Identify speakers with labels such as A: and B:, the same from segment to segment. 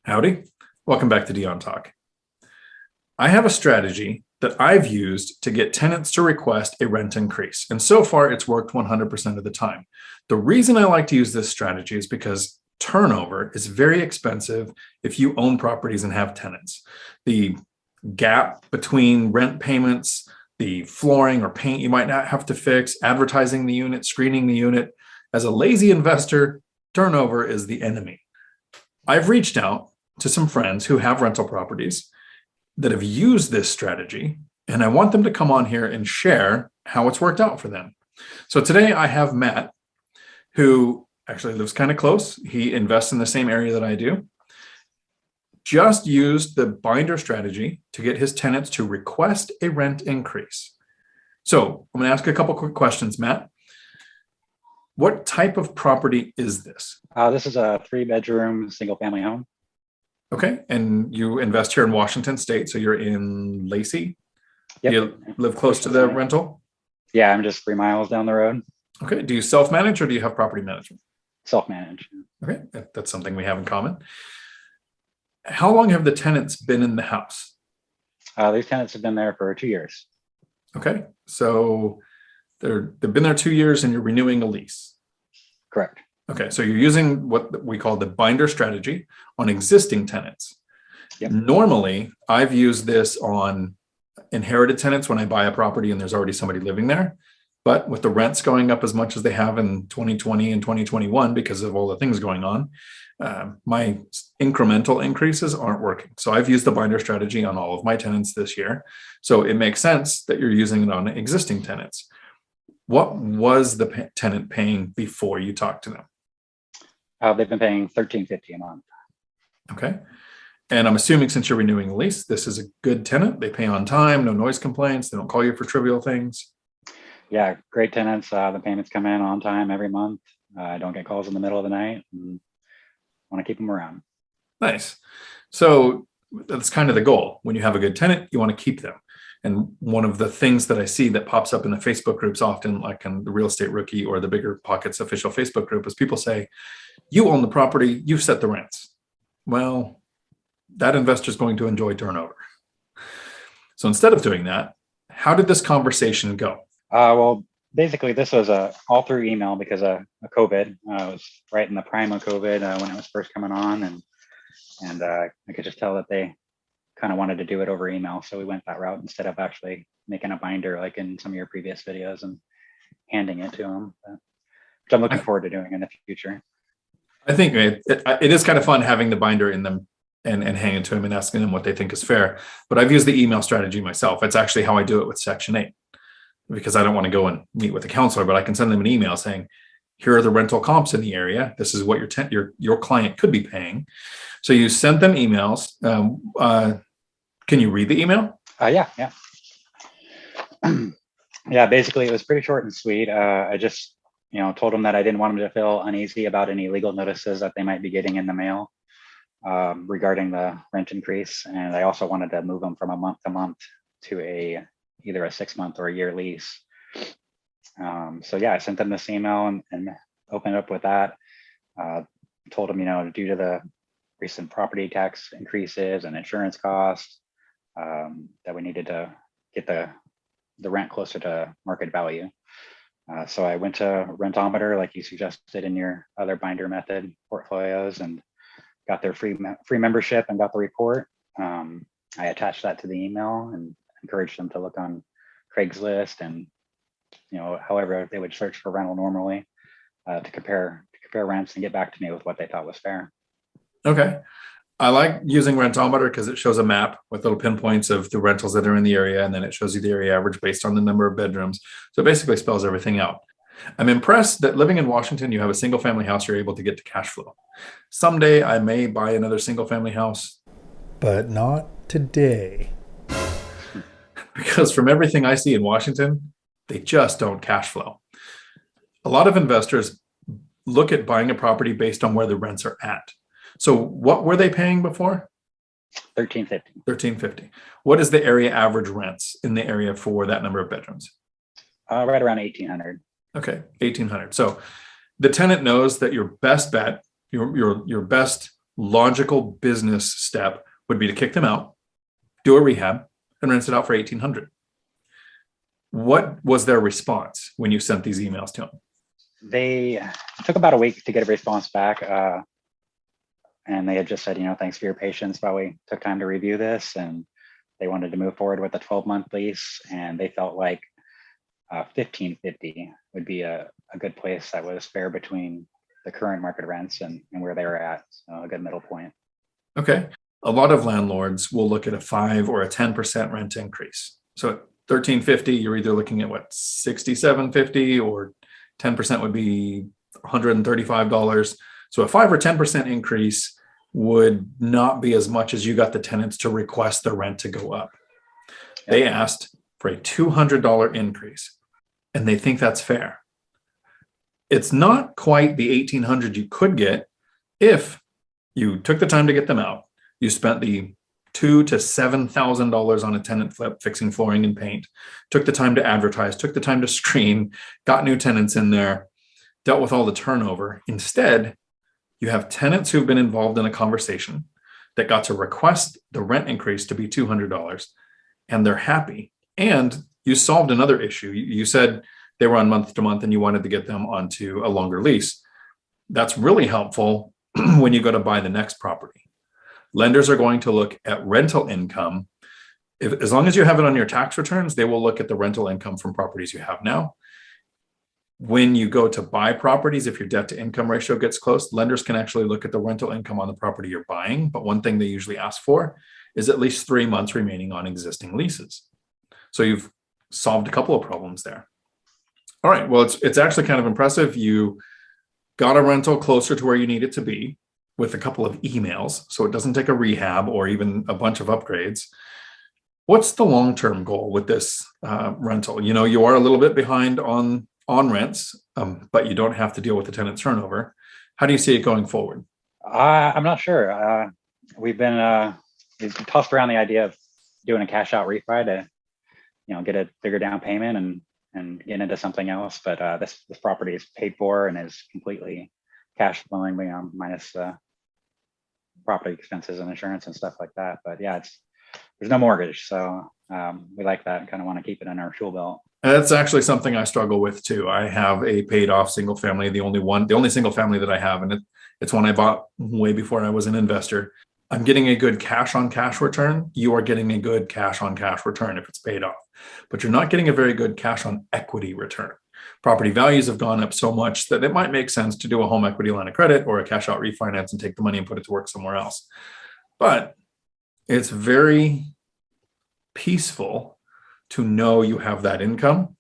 A: Howdy. Welcome back to Dion Talk. I have a strategy that I've used to get tenants to request a rent increase. And so far, it's worked 100% of the time. The reason I like to use this strategy is because turnover is very expensive if you own properties and have tenants. The gap between rent payments, the flooring or paint you might not have to fix, advertising the unit, screening the unit. As a lazy investor, turnover is the enemy. I've reached out to some friends who have rental properties that have used this strategy, and I want them to come on here and share how it's worked out for them. So today I have Matt, who actually lives kind of close. He invests in the same area that I do. Just used the binder strategy to get his tenants to request a rent increase. So I'm going to ask a couple quick questions, Matt. What type of property is this?
B: This is a 3-bedroom single family home.
A: Okay. And you invest here in Washington State. So you're in Lacey?
B: Yep.
A: You live close to the rental?
B: Yeah, I'm just 3 miles down the road.
A: Okay. Do you self-manage or do you have property management?
B: Self-manage.
A: Okay. That's something we have in common. How long have the tenants been in the house?
B: These tenants have been there for 2 years.
A: Okay. So they've been there 2 years and you're renewing a lease.
B: Correct.
A: Okay. So you're using what we call the binder strategy on existing tenants.
B: Yep.
A: Normally, I've used this on inherited tenants when I buy a property and there's already somebody living there. But with the rents going up as much as they have in 2020 and 2021 because of all the things going on, my incremental increases aren't working. So I've used the binder strategy on all of my tenants this year. So it makes sense that you're using it on existing tenants. What was the tenant paying before you talked to them?
B: They've been paying $13.50 a month.
A: Okay. And I'm assuming since you're renewing a lease, this is a good tenant. They pay on time, no noise complaints. They don't call you for trivial things.
B: Yeah, great tenants. The payments come in on time every month. I don't get calls in the middle of the night. And want to keep them around.
A: Nice. So that's kind of the goal. When you have a good tenant, you want to keep them. And one of the things that I see that pops up in the Facebook groups often, like in the Real Estate Rookie or the BiggerPockets official Facebook group, is people say, you own the property, you've set the rents. Well, that investor is going to enjoy turnover. So instead of doing that, how did this conversation go?
B: Well, basically, this was all through email because of COVID. It was right in the prime of COVID when it was first coming on, and I could just tell that they kind of wanted to do it over email. So we went that route instead of actually making a binder like in some of your previous videos and handing it to them, which I'm looking forward to doing in the future.
A: I think it is kind of fun having the binder in them and hanging it to them and asking them what they think is fair. But I've used the email strategy myself. It's actually how I do it with Section 8. Because I don't want to go and meet with a counselor, but I can send them an email saying, here are the rental comps in the area. This is what your client could be paying. So you sent them emails. Can you read the email?
B: Yeah. Yeah, basically it was pretty short and sweet. I just, told them that I didn't want them to feel uneasy about any legal notices that they might be getting in the mail regarding the rent increase. And I also wanted to move them from a month to month to either a 6-month or a year lease. So yeah, I sent them this email and opened up with that. Told them, due to the recent property tax increases and insurance costs, that we needed to get the rent closer to market value. So I went to Rentometer, like you suggested in your other binder method portfolios, and got their free membership and got the report. I attached that to the email and encourage them to look on Craigslist and however they would search for rental normally to compare rents and get back to me with what they thought was fair.
A: Okay. I like using Rentometer because it shows a map with little pinpoints of the rentals that are in the area, and then it shows you the area average based on the number of bedrooms. So it basically spells everything out. I'm impressed that living in Washington, you have a single family house, you're able to get to cash flow. Someday I may buy another single family house, but not today. Because from everything I see in Washington, they just don't cash flow. A lot of investors look at buying a property based on where the rents are at. So what were they paying before?
B: $13.50.
A: What is the area average rents in the area for that number of bedrooms?
B: Right around $1,800.
A: Okay, $1,800. So the tenant knows that your best bet, your best logical business step would be to kick them out, do a rehab, and rent it out for $1,800. What was their response when you sent these emails to them?
B: They took about a week to get a response back. And they had just said, thanks for your patience while we took time to review this. And they wanted to move forward with a 12-month lease. And they felt like $1,550 would be a good place that was fair between the current market rents and where they were at. So a good middle point.
A: Okay. A lot of landlords will look at a 5 or a 10% rent increase. So at $1,350, you're either looking at what, $67.50, or 10% would be $135. So a 5 or 10% increase would not be as much as you got the tenants to request the rent to go up. Yep. They asked for a $200 increase, and they think that's fair. It's not quite the $1,800 you could get if you took the time to get them out. You spent the $2,000 to $7,000 on a tenant flip, fixing flooring and paint, took the time to advertise, took the time to screen, got new tenants in there, dealt with all the turnover. Instead, you have tenants who've been involved in a conversation that got to request the rent increase to be $200, and they're happy. And you solved another issue. You said they were on month to month and you wanted to get them onto a longer lease. That's really helpful when you go to buy the next property. Lenders are going to look at rental income. As long as you have it on your tax returns, they will look at the rental income from properties you have now. When you go to buy properties, if your debt to income ratio gets close, lenders can actually look at the rental income on the property you're buying. But one thing they usually ask for is at least 3 months remaining on existing leases. So you've solved a couple of problems there. All right, well, it's actually kind of impressive. You got a rental closer to where you need it to be with a couple of emails, so it doesn't take a rehab or even a bunch of upgrades. What's the long-term goal with this rental? You are a little bit behind on rents, but you don't have to deal with the tenant turnover. How do you see it going forward?
B: I'm not sure. We've tossed around the idea of doing a cash out refi to, get a bigger down payment and get into something else. But this property is paid for and is completely cash flowing, minus property expenses and insurance and stuff like that. But yeah, there's no mortgage, so we like that and kind of want to keep it in our tool belt.
A: That's actually something I struggle with too. I have a paid off single family, the only single family that I have, and it's one I bought way before I was an investor. I'm getting a good cash on cash return. You are getting a good cash on cash return if it's paid off, but you're not getting a very good cash on equity return. Property values have gone up so much that it might make sense to do a home equity line of credit or a cash out refinance and take the money and put it to work somewhere else. But it's very peaceful to know you have that income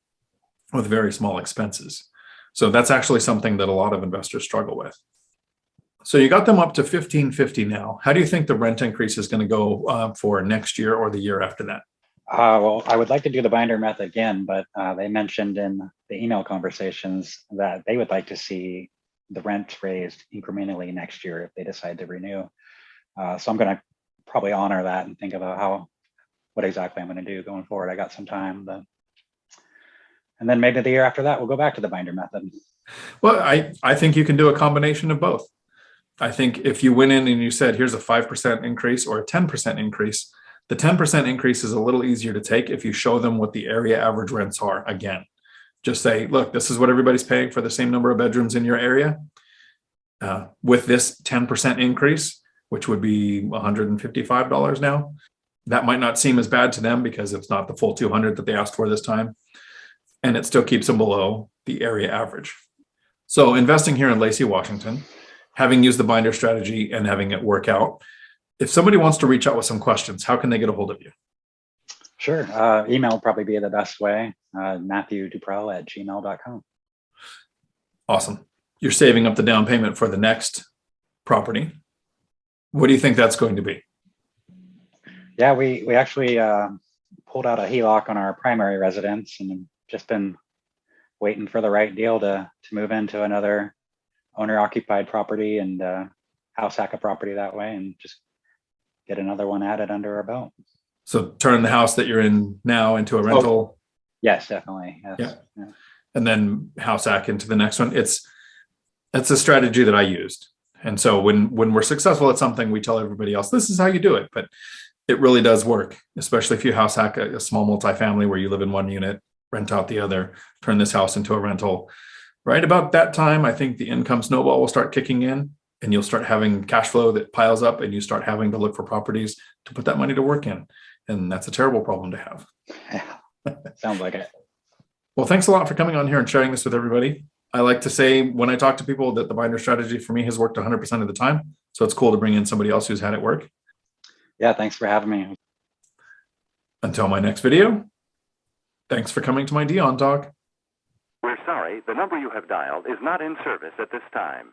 A: with very small expenses. So that's actually something that a lot of investors struggle with. So you got them up to $1,550 now. How do you think the rent increase is going to go for next year or the year after that?
B: Well, I would like to do the binder method again, but they mentioned in the email conversations that they would like to see the rent raised incrementally next year if they decide to renew. So I'm going to probably honor that and think about what exactly I'm going to do going forward. I got some time, and then maybe the year after that, we'll go back to the binder method.
A: Well, I think you can do a combination of both. I think if you went in and you said, here's a 5% increase or a 10% increase, the 10% increase is a little easier to take if you show them what the area average rents are. Again, just say, look, this is what everybody's paying for the same number of bedrooms in your area. With this 10% increase, which would be $155 now, that might not seem as bad to them because it's not the full $200 that they asked for this time. And it still keeps them below the area average. So investing here in Lacey, Washington, having used the binder strategy and having it work out, if somebody wants to reach out with some questions, how can they get a hold of you?
B: Sure. Email would probably be the best way. Mathew Duprel at gmail.com.
A: Awesome. You're saving up the down payment for the next property. What do you think that's going to be?
B: Yeah, we actually pulled out a HELOC on our primary residence and just been waiting for the right deal to move into another owner-occupied property and house hack a property that way and just get another one added under our belt.
A: So turn the house that you're in now into a rental.
B: Yes, definitely. Yes.
A: And then house hack into the next one. It's a strategy that I used. And so when we're successful at something, we tell everybody else, this is how you do it. But it really does work, especially if you house hack a small multifamily where you live in one unit, rent out the other, turn this house into a rental. Right about that time, I think the income snowball will start kicking in, and you'll start having cash flow that piles up, and you start having to look for properties to put that money to work in. And that's a terrible problem to have.
B: Yeah, sounds like it.
A: Well, thanks a lot for coming on here and sharing this with everybody. I like to say when I talk to people that the binder strategy for me has worked 100% of the time. So it's cool to bring in somebody else who's had it work.
B: Yeah, thanks for having me.
A: Until my next video, thanks for coming to my Dion Talk.
C: We're sorry, the number you have dialed is not in service at this time.